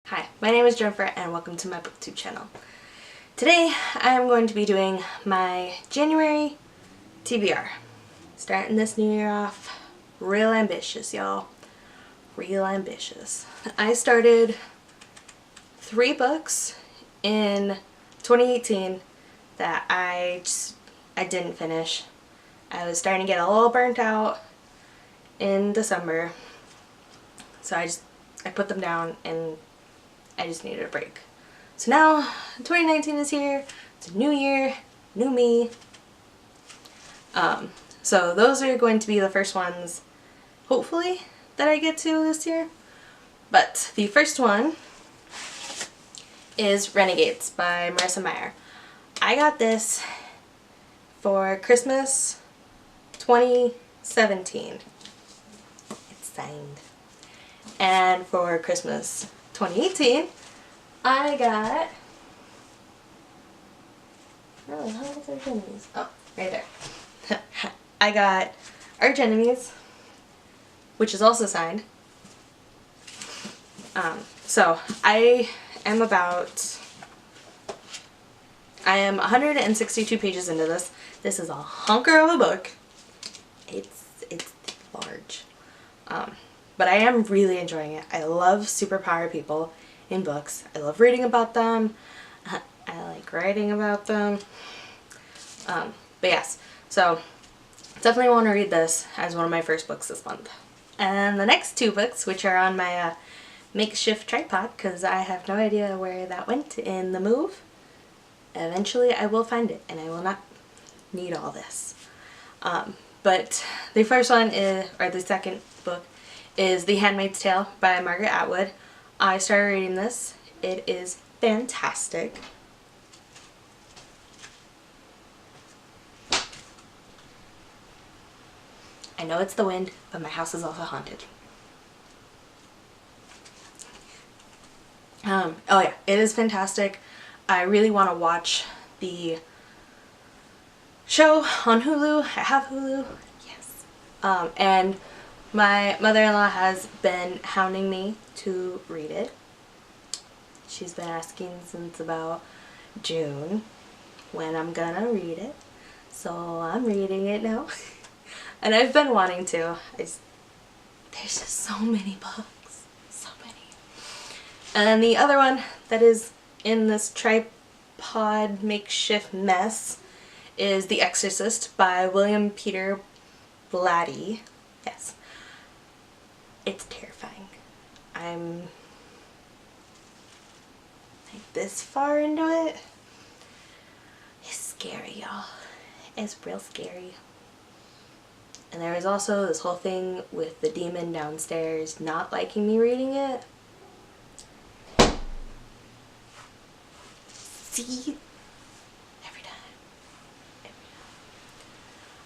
Hi, my name is Jennifer and welcome to my booktube channel. Today I am going to be doing my January TBR. Starting this new year off real ambitious, y'all. Real ambitious. I started 3 books in 2018 that I didn't finish. I was starting to get a little burnt out in December, so I put them down and I just needed a break. So now 2019 is here. It's a new year, new me. So those are going to be the first ones, hopefully, that I get to this year. But the first one is Renegades by Marissa Meyer. I got this for Christmas 2017. It's signed. And for Christmas 2018, I got, oh, how was Arch Enemies? Oh, right there. I got Arch Enemies, which is also signed. So I am 162 pages into this. This is a hunker of a book. It's large. But I am really enjoying it. I love superpower people in books. I love reading about them. I like writing about them. But yes, so definitely want to read this as one of my first books this month. And the next 2 books, which are on my makeshift tripod, because I have no idea where that went in the move. Eventually I will find it, and I will not need all this. But the first one is, or the second book, is The Handmaid's Tale by Margaret Atwood. I started reading this. It is fantastic. I know it's the wind, but my house is also haunted. Oh yeah, it is fantastic. I really want to watch the show on Hulu. I have Hulu. Yes. And my mother-in-law has been hounding me to read it. She's been asking since about June when I'm gonna read it. So I'm reading it now. And I've been wanting to. There's just so many books. So many. And then the other one that is in this tripod makeshift mess is The Exorcist by William Peter Blatty. Yes. It's terrifying. I'm like this far into it. It's scary, y'all. It's real scary. And there was also this whole thing with the demon downstairs not liking me reading it. See? Every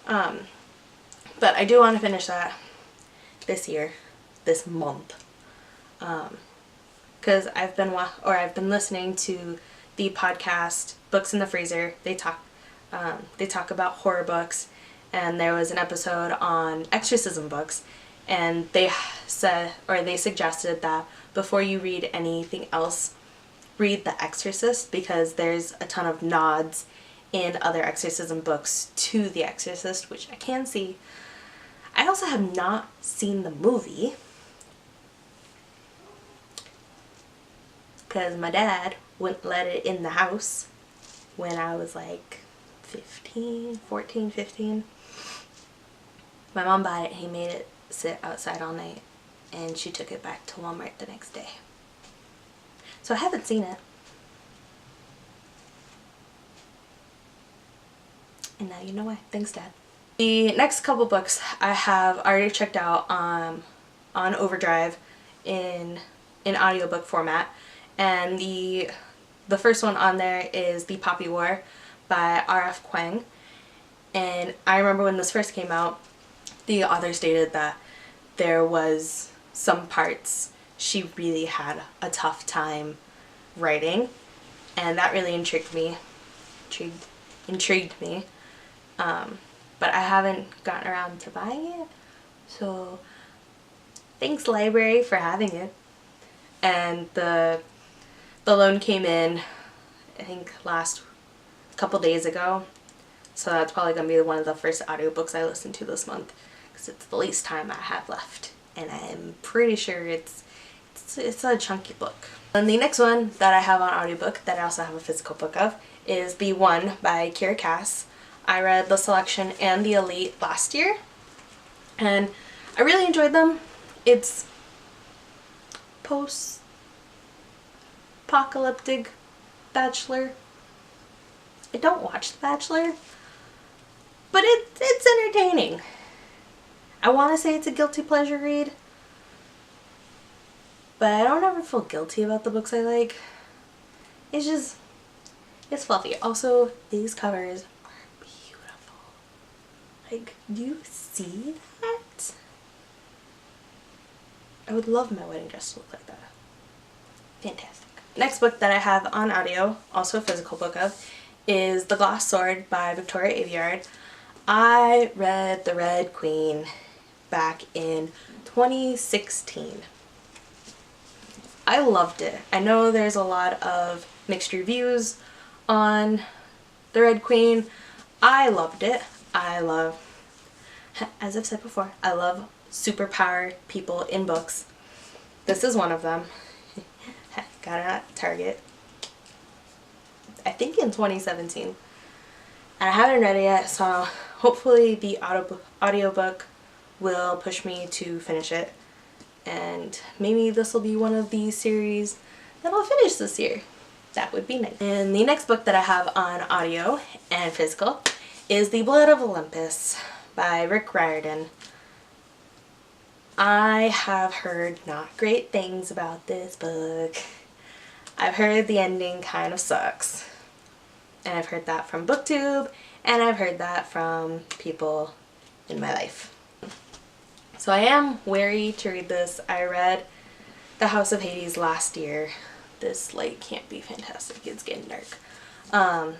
time. But I do want to finish that this year, this month. Because I've been listening to the podcast Books in the Freezer. They talk about horror books, and there was an episode on exorcism books, and they suggested that before you read anything else, read The Exorcist, because there's a ton of nods in other exorcism books to The Exorcist, which I can see. I also have not seen the movie because my dad wouldn't let it in the house when I was like 14, 15. My mom bought it, he made it sit outside all night, and she took it back to Walmart the next day. So I haven't seen it. And now you know why. Thanks, Dad. The next couple books I have already checked out on Overdrive in audiobook format, and the first one on there is The Poppy War by R.F. Kuang. And I remember when this first came out, the author stated that there was some parts she really had a tough time writing, and that really intrigued me. But I haven't gotten around to buying it, so thanks library for having it. And the the loan came in, I think last couple days ago. So that's probably going to be one of the first audiobooks I listen to this month because it's the least time I have left. And I'm pretty sure it's a chunky book. And the next one that I have on audiobook that I also have a physical book of is The One by Kira Cass. I read The Selection and The Elite last year and I really enjoyed them. It's post-apocalyptic Bachelor. I don't watch The Bachelor, but it's entertaining. I want to say it's a guilty pleasure read, but I don't ever feel guilty about the books I like. It's fluffy. Also, these covers are beautiful. Like, do you see that? I would love my wedding dress to look like that. Fantastic. Next book that I have on audio, also a physical book of, is The Glass Sword by Victoria Aveyard. I read The Red Queen back in 2016. I loved it. I know there's a lot of mixed reviews on The Red Queen. I loved it. As I've said before, I love superpower people in books. This is one of them. Got it at Target, I think in 2017. And I haven't read it yet, so hopefully the audiobook will push me to finish it. And maybe this will be one of these series that I'll finish this year. That would be nice. And the next book that I have on audio and physical is The Blood of Olympus by Rick Riordan. I have heard not great things about this book. I've heard the ending kind of sucks. And I've heard that from BookTube, and I've heard that from people in my life. So I am wary to read this. I read The House of Hades last year. This light can't be fantastic. It's getting dark. I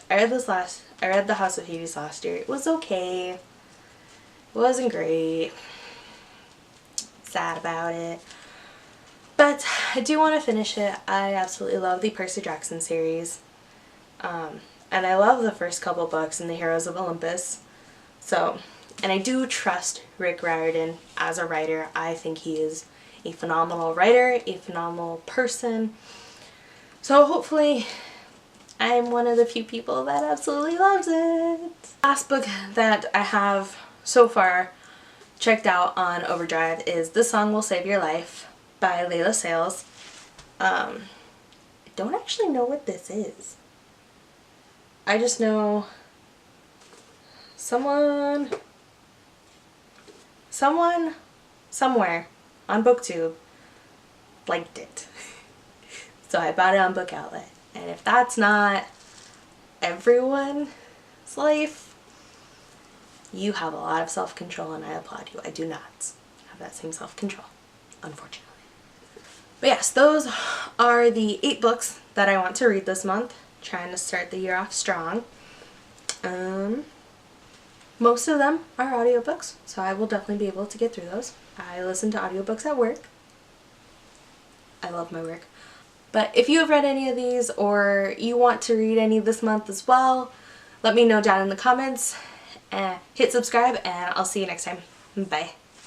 read The House of Hades last year. It was okay. It wasn't great. Sad about it. But I do want to finish it. I absolutely love the Percy Jackson series. And I love the first couple books in the Heroes of Olympus. So, and I do trust Rick Riordan as a writer. I think he is a phenomenal writer, a phenomenal person. So hopefully I'm one of the few people that absolutely loves it. Last book that I have so far checked out on Overdrive is This Song Will Save Your Life by Layla Sales. I don't actually know what this is. I just know someone somewhere on BookTube liked it. So I bought it on Book Outlet. And if that's not everyone's life, you have a lot of self-control and I applaud you. I do not have that same self-control, unfortunately. But yes, those are the 8 books that I want to read this month. Trying to start the year off strong. Most of them are audiobooks, so I will definitely be able to get through those. I listen to audiobooks at work. I love my work. But if you have read any of these or you want to read any this month as well, let me know down in the comments. Hit subscribe and I'll see you next time. Bye.